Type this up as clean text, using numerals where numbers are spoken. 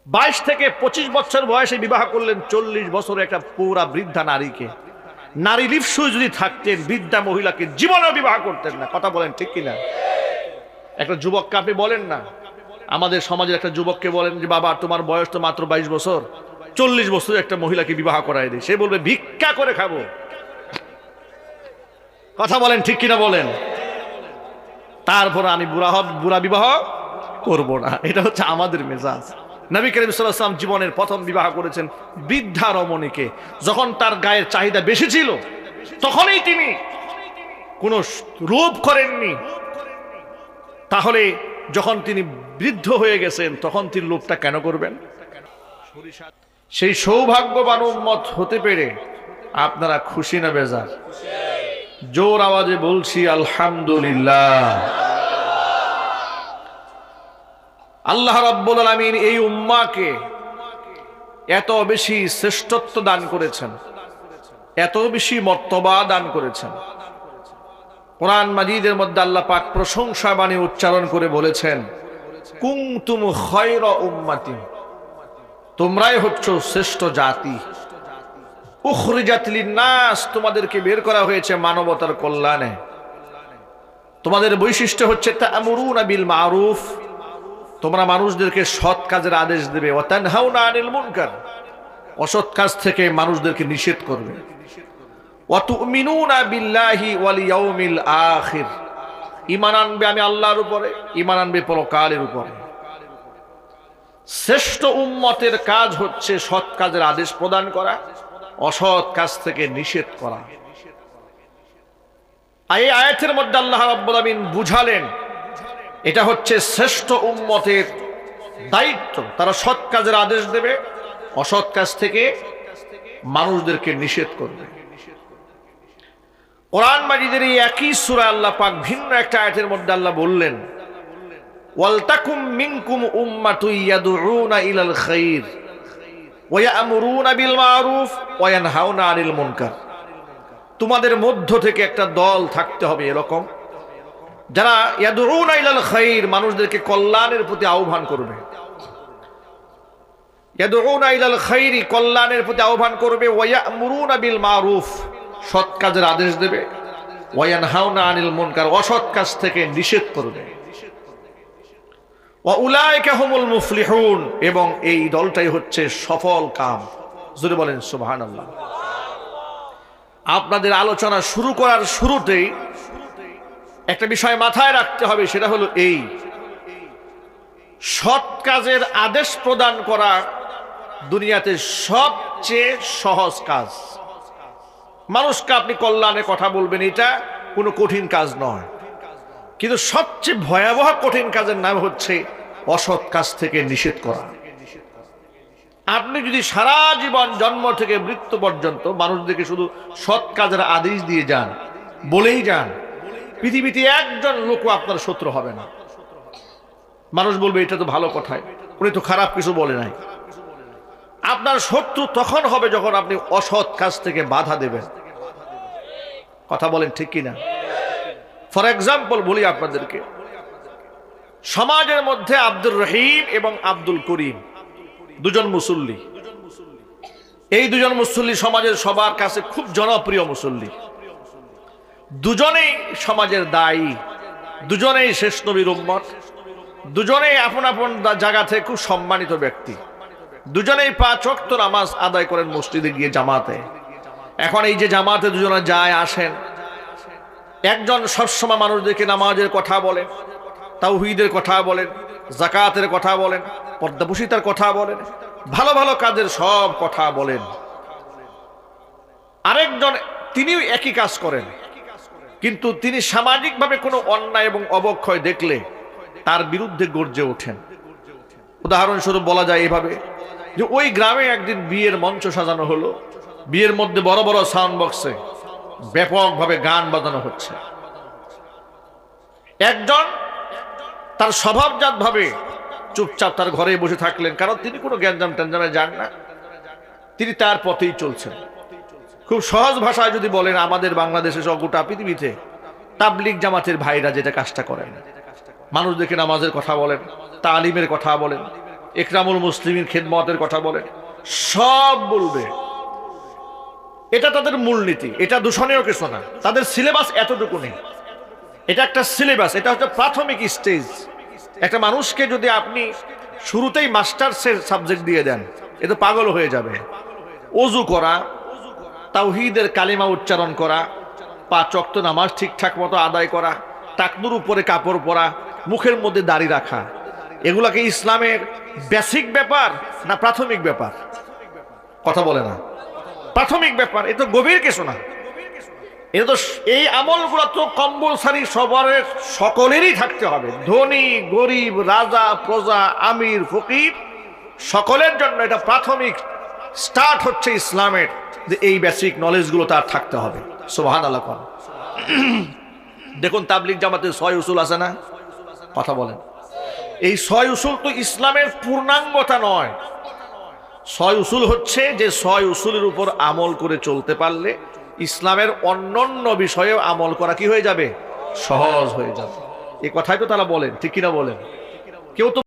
22 থেকে 25 বছর বয়সে বিবাহ করলেন 40 বছরে একটা পুরা বৃদ্ধা নারীকে। নারী লিপসু যদি থাকতেন বৃদ্ধা মহিলাকে জীবনেও বিবাহ করতেন না। কথা বলেন ঠিক কিনা? একটা যুবককে আপনি বলেন না, আমাদের সমাজের একটা যুবককে বলেন যে বাবা তোমার বয়স তো মাত্র 22 বছর, 40 বছর একটা মহিলাকে বিবাহ করায় দেয়, সে বলবে ভিক্ষা করে খাবো। কথা বলেন ঠিক কিনা বলেন? তারপর আমি বুড়া বিবাহ করব না। এটা হচ্ছে আমাদের মেজাজ। নবী করিম সাল্লাল্লাহু আলাইহি ওয়াসাল্লাম জীবনের প্রথম বিবাহ করেছেন বৃদ্ধা রমণীকে। যখন তার গায়ের চাহিদা বেশি ছিল তখনই তিনি কোনো রূপ করেননি। তাহলে যখন তিনি বৃদ্ধ হয়ে গেছেন তখন তিনি লোভটা কেন করবেন? সেই সৌভাগ্যবান উম্মত হতে পেরে আপনারা খুশি না বেজার? জোর আওয়াজে বলছি আলহামদুলিল্লাহ। আল্লাহ রাব্বুল আলামিন এই উম্মাকে এত বেশি শ্রেষ্ঠত্ব দান করেছেন, এত বেশি মর্তবা দান করেছেন। কোরআন মাজিদের মধ্যে আল্লাহ পাক প্রশংসা বাণী উচ্চারণ করে বলেছেন, কুনতুম খায়রা উম্মাতিন, তোমরাই হচ্ছ শ্রেষ্ঠ জাতি। উখরিজাত লিন্নাস, তোমাদেরকে বের করা হয়েছে মানবতার কল্যাণে। তোমাদের বৈশিষ্ট্য হচ্ছে তা'মুরুনা বিল মারুফ, তোমরা মানুষদেরকে সৎ কাজের আদেশ দেবে। ওয়া তানহাউনা আনিল মুনকার, অসৎ কাজ থেকে মানুষদেরকে নিষেধ করবে। ওয়া তু'মিনুনা বিল্লাহি ওয়াল ইয়াউমিল আখির, ঈমান আনবে আমি আল্লাহর উপরে, ঈমান আনবে পরকালের উপরে। শ্রেষ্ঠ উম্মতের কাজ হচ্ছে সৎ কাজের আদেশ প্রদান করা, অসৎ কাজ থেকে নিষেধ করা। এই আয়াতের মধ্যে আল্লাহ রাব্বুল আমিন বুঝালেন এটা হচ্ছে শ্রেষ্ঠ উম্মতের দায়িত্ব। তারা সৎ কাজের আদেশ দেবে, অসৎ কাজ থেকে মানুষদেরকে নিষেধ করবে। কোরআন মাজিদের এই একই সূরা আল্লাহ পাক ভিন্ন একটা আয়াতের মধ্যে আল্লাহ বললেন, ওয়ালতাকুম মিনকুম উম্মাতুন ইয়াদউনা ইলাল খায়র ওয়া ইয়া'মুরুনা বিল মারুফ ওয়া ইয়ানহাউনা আনিল মুনকার। তোমাদের মধ্য থেকে একটা দল থাকতে হবে এরকম, যারা ইয়াদউনা ইলাল খায়র, মানুষদেরকে কল্যাণের প্রতি আহ্বান করবে। ইয়াদউনা ইলাল খায়রি, কল্যাণের প্রতি আহ্বান করবে। ওয়া ইয়া'মুরুনা বিল মারুফ, সৎ কাজের আদেশ দেবে। ওয়া ইয়ানহাউনা আনিল মুনকার, অসৎ কাজ থেকে নিষেধ করবে। ওয়া উলাইকা হুমুল মুফলিহুন, এবং এই দলটাই হচ্ছে সফল কাম। জোরে বলেন সুবহানাল্লাহ। আপনাদের আলোচনা শুরু করার শুরুতেই একটা বিষয় মাথায় রাখতে হবে, সেটা হলো এই, সৎ কাজের আদেশ প্রদান করা দুনিয়াতে সবচেয়ে সহজ কাজ। মানুষকে আপনি কল্যাণে কথা বলবেন, এটা কোনো কঠিন কাজ নয়। কিন্তু সবচেয়ে ভয়াবহ কঠিন কাজের নাম হচ্ছে অসৎ কাজ থেকে নিষেধ করা। আপনি যদি সারা জীবন জন্ম থেকে মৃত্যু পর্যন্ত মানুষদেরকে শুধু সৎ কাজের আদেশ দিয়ে যান, বলেই যান, পৃথিবীতে একজন লোকও আপনার শত্রু হবে না। মানুষ বলবে এটা তো ভালো কথাই, উনি তো খারাপ কিছু বলে নাই। আপনার শত্রু তখন হবে যখন আপনি অসৎ কাজ থেকে বাধা দেবেন। কথা বলেন ঠিক কিনা? ফর এক্সাম্পল বলি আপনাদেরকে, সমাজের মধ্যে আব্দুর রহিম এবং আব্দুল করিম দুজন মুসল্লি। এই দুজন মুসল্লি সমাজের সবার কাছে খুব জনপ্রিয় মুসল্লি। দুজনেই সমাজের দায়ী, দুজনেই শেষ নবীর উম্মত, দুজনেই আপন আপন জায়গা থেকে খুব সম্মানিত ব্যক্তি। দুজনেই 5 ওয়াক্ত নামাজ আদায় করেন মসজিদে গিয়ে জামাতে। এখন এই যে জামাতে দুজনে যায় আসেন, একজন সবসময় মানুষদেরকে নামাজের কথা বলেন, তাওহীদের কথা বলেন, যাকাতের কথা বলেন, পর্দাপুশিতার কথা বলেন, ভালো ভালো কাজের সব কথা বলেন। আরেকজন তিনিও একই কাজ করেন, কিন্তু তিনি সামাজিকভাবে কোনো অন্যায় এবং অবক্ষয় দেখলে তার বিরুদ্ধে গর্জে ওঠেন। উদাহরণস্বরূপ বলা যায় এভাবে যে ওই গ্রামে একদিন বিয়ের মঞ্চ সাজানো হলো, বিয়ের মধ্যে বড় বড় সাউন্ড বক্সে ব্যাপকভাবে গান বাজানো হচ্ছে। একজন তার স্বভাবজাত ভাবে চুপচাপ তার ঘরে বসে থাকলেন, কারণ তিনি কোনো গ্যাঞ্জাম ট্যাঞ্জামে যান না, তিনি তার পথেই চলছেন। খুব সহজ ভাষায় যদি বলেন, আমাদের বাংলাদেশে সব গোটা পৃথিবীতে তাবলিগ জামাতের ভাইরা যেটা কাজটা করেন, মানুষদেরকে নামাজের কথা বলেন, তালিমের কথা বলেন, ইকরামুল মুসলিমিন খিদমতের কথা বলেন, সব বলবে। এটা তাদের মূলনীতি, এটা দূষণীয় কিছু না। তাদের সিলেবাস এতটুকু নেই, এটা একটা সিলেবাস, এটা হচ্ছে প্রাথমিক স্টেজ। একটা মানুষকে যদি আপনি শুরুতেই মাস্টার্সের সাবজেক্ট দিয়ে দেন, এ তো পাগল হয়ে যাবে। ওযু করা, তাওহীদের কালিমা উচ্চারণ করা, 5 ওয়াক্ত নামাজ ঠিকঠাক মতো আদায় করা, টাকনুর উপরে কাপড় পরা, মুখের মধ্যে দাড়ি রাখা, এগুলাকে ইসলামের বেসিক ব্যাপার না প্রাথমিক ব্যাপার? কথা বলে না। প্রাথমিক ব্যাপার, এ তো গভীর কিছু না। এটা তো, এই আমলগুলো তো কম্পালসারি সবার, সকলেরই থাকতে হবে। ধনী গরিব, রাজা প্রজা, আমির ফকির, সকলের জন্য এটা প্রাথমিক স্টার্ট হচ্ছে ইসলামের, যে এই বেসিক নলেজগুলো তার থাকতে হবে। সুবহানাল্লাহ। দেখুন তাবলিগ জামাতে 6 উসুল আছে না? কথা বলেন। এই 6 উসুল তো ইসলামের পূর্ণাঙ্গতা নয়। 6 উসুল হচ্ছে যে 6 উসুলের উপর আমল করে চলতে পারলে ইসলামের অন্যান্য বিষয়ে আমল করা কি হয়ে যাবে? সহজ হয়ে যাবে। এই কথাই তো তারা বলেন, ঠিক কিনা বলেন? কেউ তো